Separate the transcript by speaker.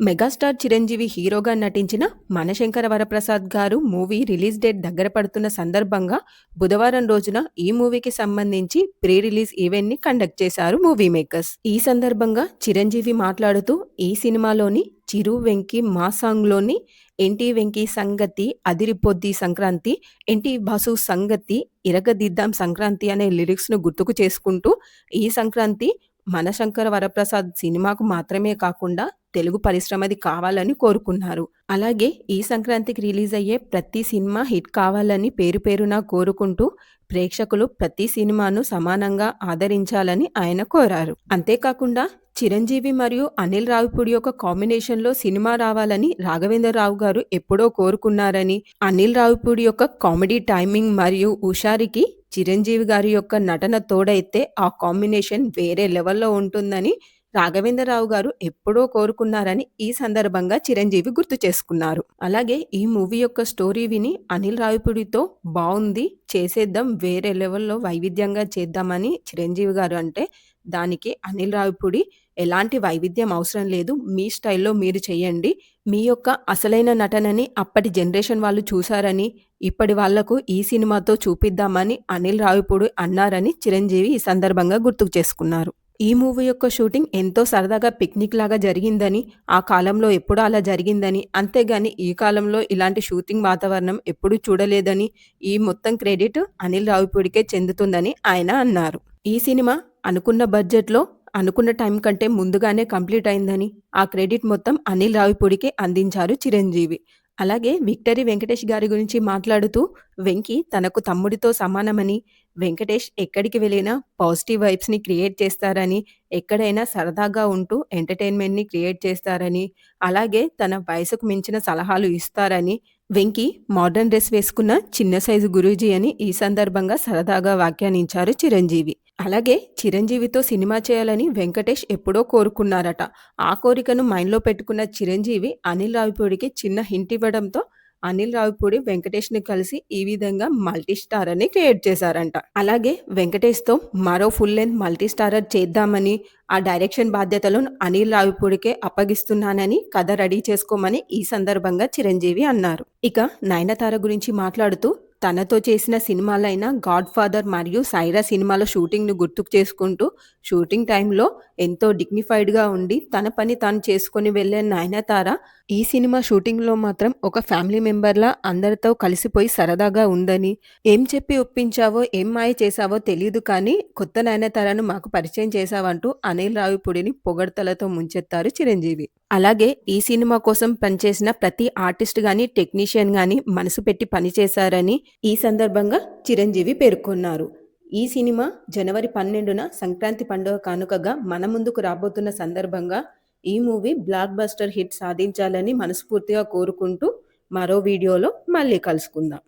Speaker 1: Megastar Chiranjeevi హీరోగా నటించిన 'మనశంకర వరప్రసాద్' గారు మూవీ రిలీజ్ డేట్ దగ్గర పడుతున్న సందర్భంగా బుధవారం రోజున ఈ మూవీకి సంబంధించి ప్రీ రిలీజ్ ఈవెంట్ ని కండక్ట్ చేశారు మూవీ మేకర్స్. ఈ సందర్భంగా చిరంజీవి మాట్లాడుతూ ఈ సినిమాలోని 'చిరు వెంకి మా సాంగ్'లోని 'ఏంటి వెంకి సంగతి అదిరిపోద్ది సంక్రాంతి, ఏంటి బాసు సంగతి ఇరగదిద్దాం సంక్రాంతి' అనే లిరిక్స్ ను గుర్తుకు చేసుకుంటూ ఈ సంక్రాంతి మనశంకర వరప్రసాద్ సినిమాకు మాత్రమే కాకుండా తెలుగు పరిశ్రమది కావాలని కోరుకున్నారు. అలాగే ఈ సంక్రాంతికి రిలీజ్ అయ్యే ప్రతి సినిమా హిట్ కావాలని పేరు పేరున కోరుకుంటూ ప్రేక్షకులు ప్రతి సినిమాను సమానంగా ఆదరించాలని ఆయన కోరారు. అంతేకాకుండా చిరంజీవి మరియు అనిల్ రావిపూడి యొక్క కాంబినేషన్‌లో సినిమా రావాలని రాఘవేంద్రరావు గారు ఎప్పుడో కోరుకున్నారని, అనిల్ రావిపూడి యొక్క కామెడీ టైమింగ్ మరియు హుషారుకి చిరంజీవి గారి యొక్క నటన తోడైతే ఆ కాంబినేషన్ వేరే లెవెల్‌లో ఉంటుందని రాఘవేంద్రరావు గారు ఎప్పుడో కోరుకున్నారని ఈ సందర్భంగా చిరంజీవి గుర్తు చేసుకున్నారు. అలాగే ఈ మూవీ యొక్క స్టోరీ విని అనిల్ రావిపూడితో బావుంది, చేసేద్దాం, వేరే లెవెల్‌లో వైవిధ్యంగా చేద్దామని చిరంజీవి గారు అంటే, దానికి అనిల్ రావిపూడి ఎలాంటి వైవిధ్యం అవసరం లేదు. మీ స్టైల్‌లో మీరు చేయండి. మీ యొక్క అసలైన నటనని అప్పటి జనరేషన్ వాళ్ళు చూసారని, ఇప్పటి వాళ్ళకు ఈ సినిమాతో చూపిద్దామని అనిల్ రావిపూడి అన్నారని చిరంజీవి ఈ సందర్భంగా గుర్తుకు చేసుకున్నారు. ఈ మూవీ యొక్క షూటింగ్ ఎంతో సరదాగా పిక్నిక్ లాగా జరిగిందని, ఆ కాలంలో ఎప్పుడో అలా జరిగిందని, అంతేగాని ఈ కాలంలో ఇలాంటి షూటింగ్ వాతావరణం ఎప్పుడూ చూడలేదని, ఈ మొత్తం క్రెడిట్ అనిల్ రావిపూడికే చెందుతుందని ఆయన అన్నారు. ఈ సినిమా అనుకున్న బడ్జెట్‌లో, అనుకున్న టైం కంటే ముందుగానే కంప్లీట్ అయిందని, ఆ క్రెడిట్ మొత్తం అనిల్ రావిపూడికే అందించారు చిరంజీవి. అలాగే విక్టరీ వెంకటేష్ గారి గురించి మాట్లాడుతూ, వెంకీ తనకు తమ్ముడితో సమానమని, వెంకటేష్ ఎక్కడికి వెళ్ళినా పాజిటివ్ వైబ్స్‌ని క్రియేట్ చేస్తారని, ఎక్కడైనా సరదాగా ఉంటూ ఎంటర్‌టైన్‌మెంట్‌ని క్రియేట్ చేస్తారని, అలాగే తన వయసుకు మించిన సలహాలు ఇస్తారని, వెంకీ మోడర్న్ డ్రెస్ వేసుకున్న చిన్న సైజు గురూజీ అని ఈ సందర్భంగా సరదాగా వ్యాఖ్యానించారు చిరంజీవి. అలాగే చిరంజీవితో సినిమా చేయాలని వెంకటేష్ ఎప్పుడో కోరుకున్నారట. ఆ కోరికను మైండ్‌లో పెట్టుకున్న చిరంజీవి అనిల్ రావిపూడికి చిన్న హింట్ ఇవ్వడంతో అనిల్ రావిపూడి వెంకటేష్‌ని కలిసి ఈ విధంగా మల్టీ స్టారర్‌ని క్రియేట్ చేశారంట. అలాగే వెంకటేష్‌తో మరో ఫుల్ లెంగ్త్ మల్టీ స్టారర్ చేద్దామని, ఆ డైరెక్షన్ బాధ్యతలను అనిల్ రావిపూడికే అప్పగిస్తున్నానని కథ రెడీ చేసుకోమని ఈ సందర్భంగా చిరంజీవి అన్నారు. ఇక నయనతార గురించి మాట్లాడుతూ, తనతో చేసిన సినిమాలైన 'గాడ్ ఫాదర్' మరియు 'సైరా' సినిమాల షూటింగ్‌ను గుర్తుకు చేసుకుంటూ, షూటింగ్ టైంలో ఎంతో డిగ్నిఫైడ్‌గా ఉండి తన పని తాను చేసుకొని వెళ్ళే నయనతార ఈ సినిమా షూటింగ్‌లో మాత్రం ఒక ఫ్యామిలీ మెంబర్‌లా అందరితో కలిసిపోయి సరదాగా ఉందని, ఏం చెప్పి ఒప్పించావో, ఏం మాయ చేశావో తెలీదు కానీ కొత్త నయనతారను మాకు పరిచయం చేశావంటూ అనిల్ రావిపూడిని పొగడ్తలతో ముంచెత్తారు చిరంజీవి. అలాగే ఈ సినిమా కోసం పనిచేసిన ప్రతి ఆర్టిస్ట్ గాని, టెక్నీషియన్ గాని మనసు పెట్టి పనిచేశారని ఈ సందర్భంగా చిరంజీవి పేర్కొన్నారు. ఈ సినిమా జనవరి 12న సంక్రాంతి పండుగ కానుకగా మన ముందుకు రాబోతున్న సందర్భంగా ఈ మూవీ బ్లాక్ బస్టర్ హిట్ సాధించాలని మనస్ఫూర్తిగా కోరుకుంటూ మరో వీడియోలో మళ్ళీ కలుసుకుందాం.